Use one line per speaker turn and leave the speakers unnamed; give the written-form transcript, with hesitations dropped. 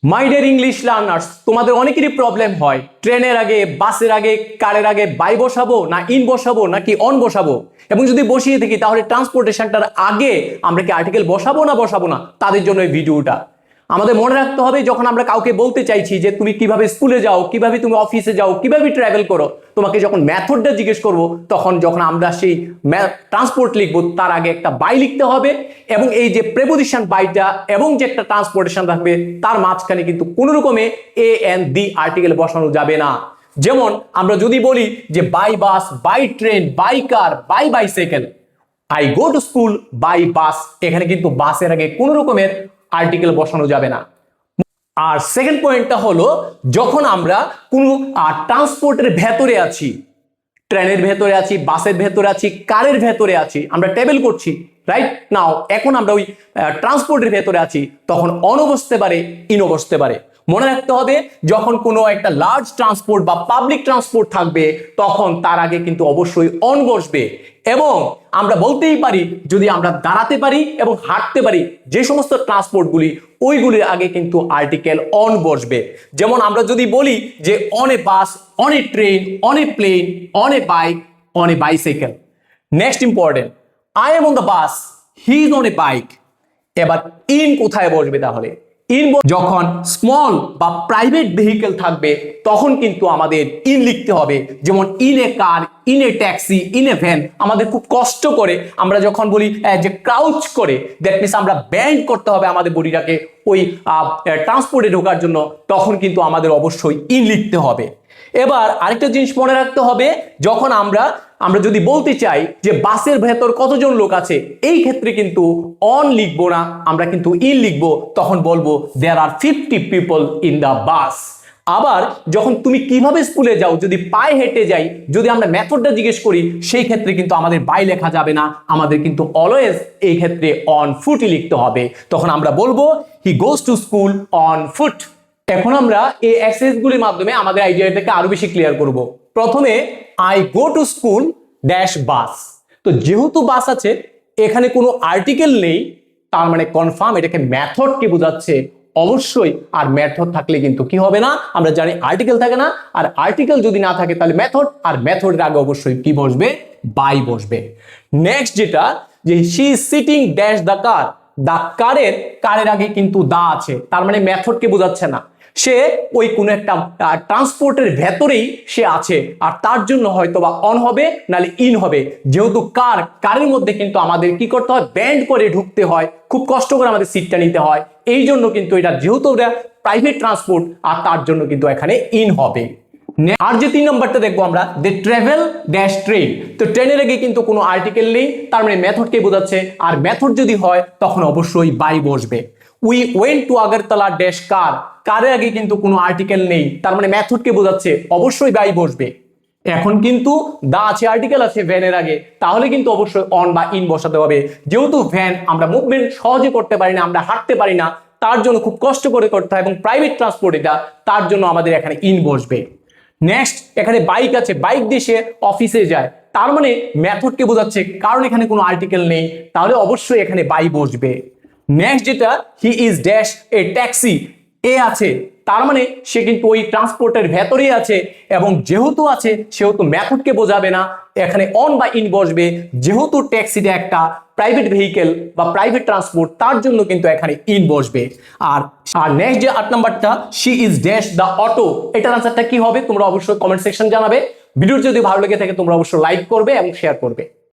My dear English learners, তোমাদের অনেকেরই problem হয় ট্রেনের আগে, বাসের আগে, কারের আগে বাই বসাবো না ইন বসাবো নাকি অন বসাবো, এবং যদি বসিয়ে থাকি তাহলে ট্রান্সপোর্টেশনটার আগে আমরা কি আর্টিকেল বসাবো না তাদের জন্য এই ভিডিওটা। আমাদের মনে রাখতে হবে, যখন আমরা কাউকে বলতে চাইছি যে তুমি কিভাবে স্কুলে যাও, কিভাবে তুমি অফিসে যাও, কিভাবে ট্রাভেল করো, তোমাকে যখন মেথডটা জিজ্ঞেস করব, তখন যখন আমরা সেই ট্রান্সপোর্ট লিখবো তার আগে একটা বাই লিখতে হবে, এবং এই যে প্রেপোজিশন বাইটা এবং যে একটা ট্রান্সপোর্টেশন থাকবে তার মাঝখানে কিন্তু কোনো রকমে এ এন্ড দি আর্টিকেল বসানো যাবে না। যেমন আমরা যদি বলি যে by bus, by train, by car, by bicycle, I go to school by bus, এখানে কিন্তু বাসের আগে কোনো রকমের আর্টিকেল বসানো যাবে না। আর সেকেন্ড পয়েন্টটা হলো, যখন আমরা কোনো ট্রান্সপোর্টের ভেতরে আছি, ট্রেনের ভেতরে আছি, বাসের ভেতরে আছি, কারের ভেতরে আছি, আমরা ট্রাভেল করছি, রাইট নাও এখন আমরা ওই ট্রান্সপোর্টের ভেতরে আছি, তখন অন বসতে পারে, ইনও বসতে পারে। মনে রাখতে হবে, যখন কোনো একটা লার্জ ট্রান্সপোর্ট বা পাবলিক ট্রান্সপোর্ট থাকবে তখন তার আগে কিন্তু অবশ্যই অন বসবে। এবং আমরা বলতেই পারি, যদি আমরা দাঁড়াতে পারি এবং হাঁটতে পারি যে সমস্ত ট্রান্সপোর্টগুলি, ওইগুলির আগে কিন্তু আর্টিকেল অন বসবে। যেমন আমরা যদি বলি যে on a bus, on a train, on a plane, on a bike, on a bicycle. Next important, I am on the bus, he is on a bike. এবার ইন কোথায় বসবে? তাহলে ইন যখন স্মল বা প্রাইভেট ভেহিকেল থাকবে তখন কিন্তু আমাদের ইন লিখতে হবে। যেমন in a car, in a taxi, in a van. আমাদের খুব কষ্ট করে আমরা যখন বলি যে ক্রাউচ করে, দ্যাট মিনস আমরা ব্যান্ড করতে হবে আমাদের বডিটাকে ওই ট্রান্সপোর্টে ঢোকার জন্য, তখন কিন্তু আমাদের অবশ্যই ইন লিখতে হবে। এবার আরেকটা জিনিস মনে রাখতে হবে, যখন আমরা যদি বলতে চাই যে বাসের ভেতর কতজন লোক আছে, এই ক্ষেত্রে কিন্তু অন লিখবো না, আমরা কিন্তু ইন লিখবো। তখন বলবো দেয়ার আর 50 পিপল ইন দ্য বাস। আবার যখন তুমি কিভাবে স্কুলে যাও, যদি পায়ে হেঁটে যাই, যদি আমরা মেথডটা জিজ্ঞেস করি, সেই ক্ষেত্রে কিন্তু আমাদের বাই লেখা যাবে না, আমাদের কিন্তু অলওয়েজ এই ক্ষেত্রে অন ফুটই লিখতে হবে। তখন আমরা বলবো he goes to school on foot. এখন আমরা এই এক্সারসাইজগুলির মাধ্যমে আমাদের আইডিয়াটাকে আরো বেশি ক্লিয়ার করব। প্রথমে I go to school dash bus. তো যেহেতু বাস আছে, এখানে কোনো আর্টিকেল নেই, তার মানে কনফার্ম এটাকে মেথডকে বোঝাচ্ছে অবশ্যই। আর মেথড থাকলে কিন্তু কি হবে না, আমরা জানি আর্টিকেল থাকে না, আর আর্টিকেল যদি না থাকে তাহলে মেথড, আর মেথডের আগে অবশ্যই কি বসবে? বাই বসবে। নেক্সট যেটা, যে she is sitting dash the car. The কারের আগে কিন্তু দা আছে, তার মানে মেথডকে বোঝাচ্ছে না, সে ওই কোনো একটা ট্রান্সপোর্টের ভেতরেই সে আছে, আর তার জন্য হয়তো বা অন হবে নাহলে ইন হবে। যেহেতু কারের মধ্যে কিন্তু আমাদের কি করতে হয়? ব্যান্ড করে ঢুকতে হয়, খুব কষ্ট করে আমাদের সিটটা নিতে হয়, এই জন্য কিন্তু এটা যেহেতু এটা প্রাইভেট ট্রান্সপোর্ট, আর তার জন্য কিন্তু এখানে ইন হবে। আর যে 3 নম্বরটা দেখবো আমরা, দে ট্রাভেল ড্যাশ ট্রেন। তো ট্রেনের আগে কিন্তু কোনো আর্টিকেল নেই, তার মানে মেথডকে বোঝাচ্ছে, আর মেথড যদি হয় তখন অবশ্যই বাই বসবে। We went to Agartala dash car. কারের আগে কিন্তু কোনো আর্টিকেল নেই, তার মানে মেথডকে বোঝাচ্ছে, অবশ্যই বাই বসবে। এখন কিন্তু দা আছে, আর্টিকেল আছে ভ্যানের আগে, তাহলে কিন্তু অবশ্যই অন বা ইন বসাতে হবে। যেহেতু ভ্যান আমরা মুভমেন্ট সহজে করতে পারি না, আমরা হাঁটতে পারি না, তার জন্য খুব কষ্ট করে করতে হয়, এবং প্রাইভেট ট্রান্সপোর্ট এটা, তার জন্য আমাদের এখানে ইন বসবে। নেক্সট, এখানে বাইক আছে, বাইক দিয়ে সে অফিসে যায়, তার মানে মেথডকে বোঝাচ্ছে, কারণ এখানে কোনো আর্টিকেল নেই, তাহলে অবশ্যই এখানে বাই বসবে। নেক্সট যেটা, he is dash a taxi. A আছে, তার মানে সে কিন্তু ওই ট্রান্সপোর্টের ভেতরেই আছে, এবং যেহেতু আছে সেহেতু মেথডকে বোঝাবে না, এখানে অন বা ইন বসবে। যেহেতু ট্যাক্সিটা একটা প্রাইভেট ভেহিকেল বা প্রাইভেট ট্রান্সপোর্ট, তার জন্য কিন্তু এখানে ইন বসবে। আর নেক্সট যে 8 নাম্বারটা, she is dash the auto, এটার আনসারটা কি হবে তোমরা অবশ্যই কমেন্ট সেকশন জানাবে। ভিডিও যদি ভালো লেগে থাকে তোমরা অবশ্যই লাইক করবে এবং শেয়ার করবে।